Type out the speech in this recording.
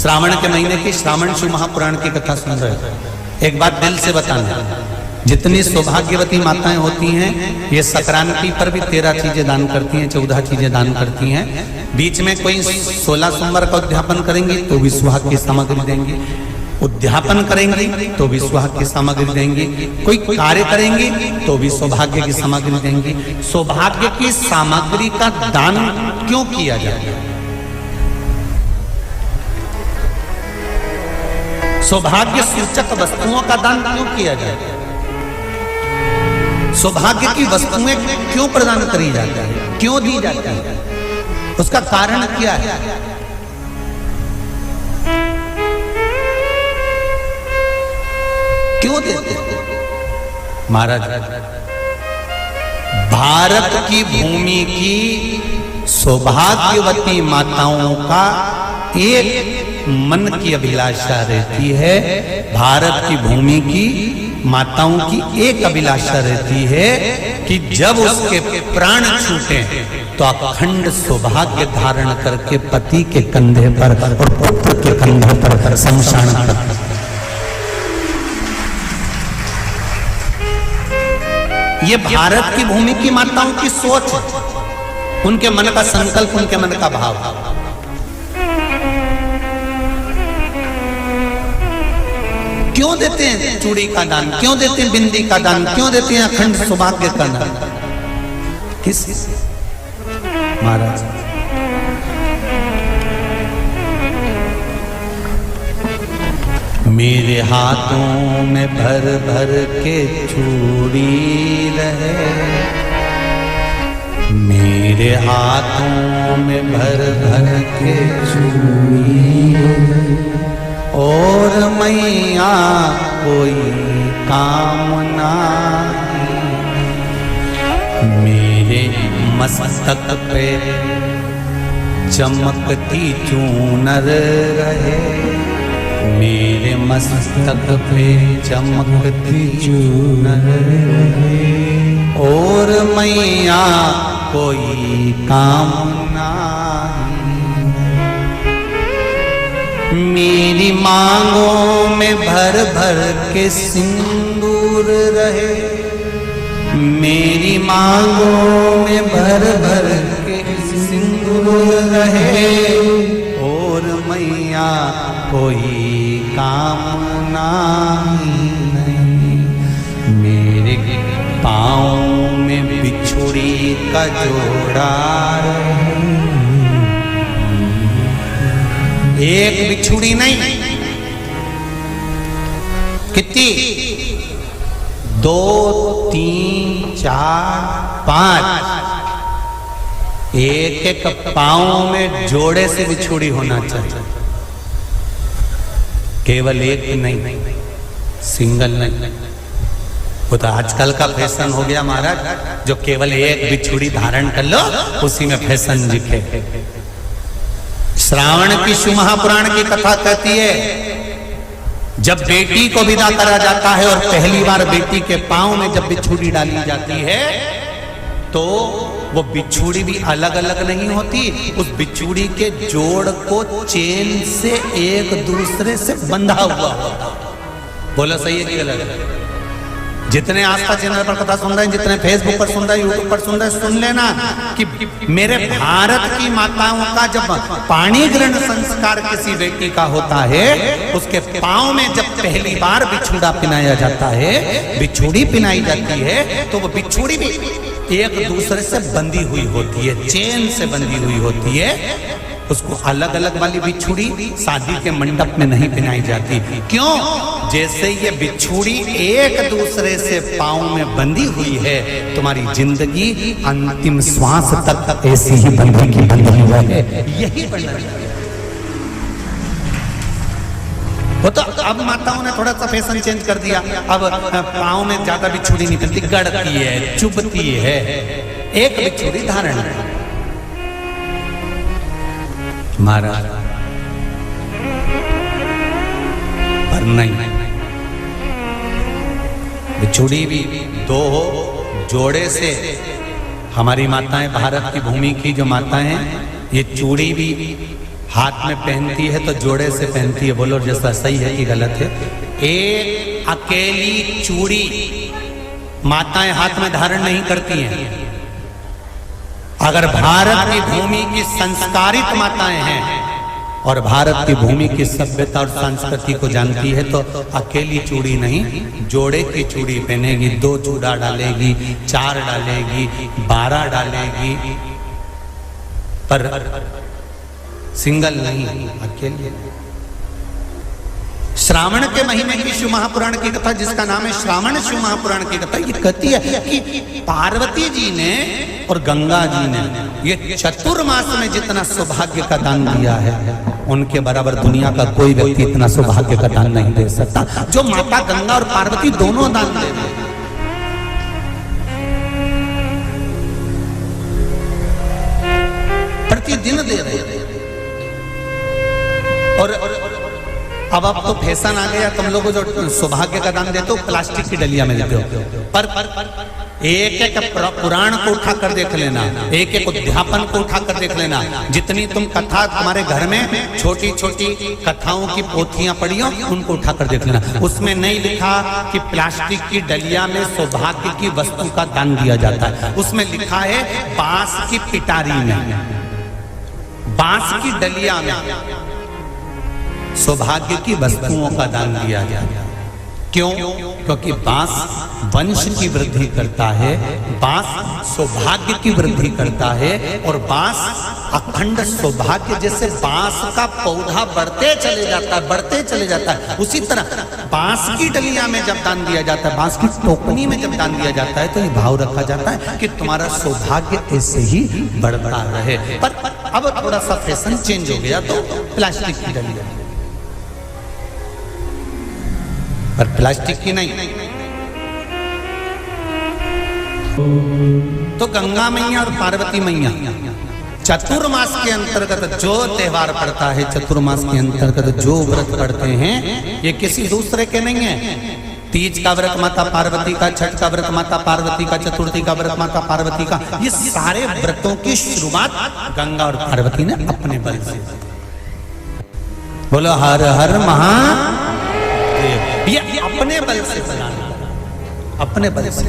श्रावण के महीने की श्रावण शिव महापुराण की कथा सुन रहे हो। एक बात दिल से बताना, जितनी सौभाग्यवती माताएं होती हैं ये संक्रांति पर भी 13 चीजें दान करती हैं, 14 चीजें दान करती हैं। बीच में कोई 16 सोमवार का उद्यापन करेंगी तो भी सुहाग की सामग्री देंगी, उद्यापन करेंगी तो भी सुहाग की सामग्री देंगी, कोई कार्य करेंगी तो भी सौभाग्य की सामग्री देंगी। सौभाग्य की सामग्री का दान क्यों किया जाए? सौभाग्य सूचक वस्तुओं का दान क्यों किया जाए? सौभाग्य की वस्तुएं क्यों प्रदान करी जाती है, क्यों दी जाती है? उसका कारण क्या है? क्यों देते हैं महाराज? भारत की भूमि की सौभाग्यवती माताओं का एक मन की अभिलाषा रहती है, भारत की भूमि की माताओं की एक अभिलाषा रहती है कि जब उसके प्राण छूटे तो अखंड सौभाग्य धारण करके पति के कंधे पर और पुत्र के कंधे पर शमशान पर। ये भारत की भूमि की माताओं की सोच, उनके मन का संकल्प, उनके मन का भाव। क्यों देते हैं चूड़ी का दान, क्यों देते हैं बिंदी का दान, क्यों देते हैं अखंड सौभाग्य का दान? किस महाराज? मेरे हाथों में भर भर के चूड़ी रहे, मेरे हाथों में भर भर के चूड़ी और मैया कोई काम नहीं, मेरे मस्तक पे चमकती चूनर रहे, मेरे मस्तक पे चमकती चूनर रहे और मैया कोई काम नहीं। मेरी मांगों में भर भर के सिंदूर रहे, मेरी मांगों में भर भर के सिंदूर रहे और मैया कोई कामना नहीं। मेरे पाँव में बिछुड़ी का जोड़ा रहे, एक बिछुड़ी नहीं, कितनी? 2, 3, 4, 5, एक एक पाँव में जोड़े से बिछुड़ी होना चाहिए, केवल एक नहीं, सिंगल नहीं। वो तो आजकल का फैशन हो गया महाराज, जो केवल एक बिछुड़ी धारण कर लो उसी में फैशन दिखे। श्रावण की शिव महापुराण की कथा कहती है जब बेटी को विदा करा जाता है और पहली बार बेटी के पांव में जब बिछुड़ी डाली जाती है तो वो बिछुड़ी भी अलग अलग नहीं होती, उस बिछुड़ी के जोड़ को चेन से एक दूसरे से बंधा हुआ होता। बोलो सही है कि गलत? जितने आस्था चैनल पर कथा सुन रहे हैं, जितने फेसबुक पर सुन रहे हैं, यूट्यूब पर सुन रहे हैं, सुन लेना कि मेरे भारत की माताओं का जब पाणी ग्रहण संस्कार किसी बेटी का होता है, उसके पांव में जब पहली बार बिछुड़ा पिनाया जाता है, बिछुड़ी पिनाई जाती है, तो वो बिछुड़ी भी एक दूसरे से बंधी हुई होती है, चेन से बंधी हुई होती है। उसको अलग अलग वाली बिछुड़ी शादी के मंडप में नहीं पिनाई जाती। क्यों? जैसे ये बिछुड़ी एक दूसरे से पांव में बंधी हुई है, तुम्हारी जिंदगी अंतिम श्वास तक ऐसी ही बंधी की बंधी रहे, यही बनना चाहिए। वो तो अब माताओं ने थोड़ा सा फैशन चेंज कर दिया, अब पांव में ज्यादा बिछुड़ी नहीं बनती, गड़ती है, चुभती है, एक बिछुड़ी धारण है। महाराज पर नहीं, बिछुड़ी भी 2 जोड़े से। हमारी माताएं, भारत की भूमि की जो माताएं हैं, ये चूड़ी भी हाथ में पहनती है तो जोड़े से पहनती है। बोलो जैसा सही है कि गलत है? एक अकेली चूड़ी माताएं हाथ में धारण नहीं करती हैं। अगर भारत की भूमि की संस्कारित माताएं हैं और भारत की भूमि की सभ्यता और संस्कृति को जानती है तो अकेली चूड़ी नहीं, जोड़े की चूड़ी पहनेगी। 2 चूड़ा डालेगी, 4 डालेगी, 12 डालेगी, पर सिंगल नहीं, अकेले। श्रावण के महीने की शिव महापुराण की कथा, जिसका नाम है श्रावण शिव महापुराण की कथा, ये कहती है कि पार्वती जी ने और गंगा जी ने ये चतुर्मास में जितना सौभाग्य का दान दिया है, उनके बराबर दुनिया का कोई व्यक्ति इतना सौभाग्य का दान नहीं दे सकता जो माता गंगा और पार्वती दोनों दान दे रहे। प्रतिदिन दे रहे। और अब तो फैशन आ गया, तुम लोगों जो सौभाग्य का दान देते हो प्लास्टिक की डलिया में देते हो। पर एक एक पुराण को उठा कर देख लेना, एक एक उद्यापन को उठा कर देख लेना। जितनी तुम कथा तुम्हारे घर में छोटी छोटी कथाओं की पोथियां पड़ी हो, उनको उठा कर देख लेना। उसमें नहीं लिखा कि प्लास्टिक की डलिया में सौभाग्य की वस्तु का दान दिया जाता है। उसमें लिखा है बांस की पिटारी में, बांस की डलिया में सौभाग्य की वस्तुओं का दान दिया गया। क्यों? क्योंकि बांस वंश की वृद्धि करता है, बांस सौभाग्य की वृद्धि करता है, और बांस अखंड सौभाग्य। जैसे बांस का पौधा बढ़ते चले जाता है, बढ़ते चले जाता है, उसी तरह बांस की डलिया में जब दान दिया जाता है, बांस की टोकनी में जब दान दिया जाता है, तो ये भाव रखा जाता है कि तुम्हारा सौभाग्य ऐसे ही बढ़ता रहे। पर अब थोड़ा सा फैशन चेंज हो गया, तो प्लास्टिक की डलिया, पर प्लास्टिक की नहीं। तो गंगा मैया और पार्वती मैया चतुर्मास के अंतर्गत जो त्योहार पड़ता है, चतुर्मास के अंतर्गत जो व्रत पड़ते हैं, ये किसी दूसरे के नहीं है। तीज का व्रत माता पार्वती का, छठ का व्रत माता पार्वती का, चतुर्थी का व्रत माता पार्वती का, ये सारे व्रतों की शुरुआत गंगा और पार्वती ने अपने बल से। बोलो हर हर महादेव। ये अपने बल से बनाना, अपने बल से।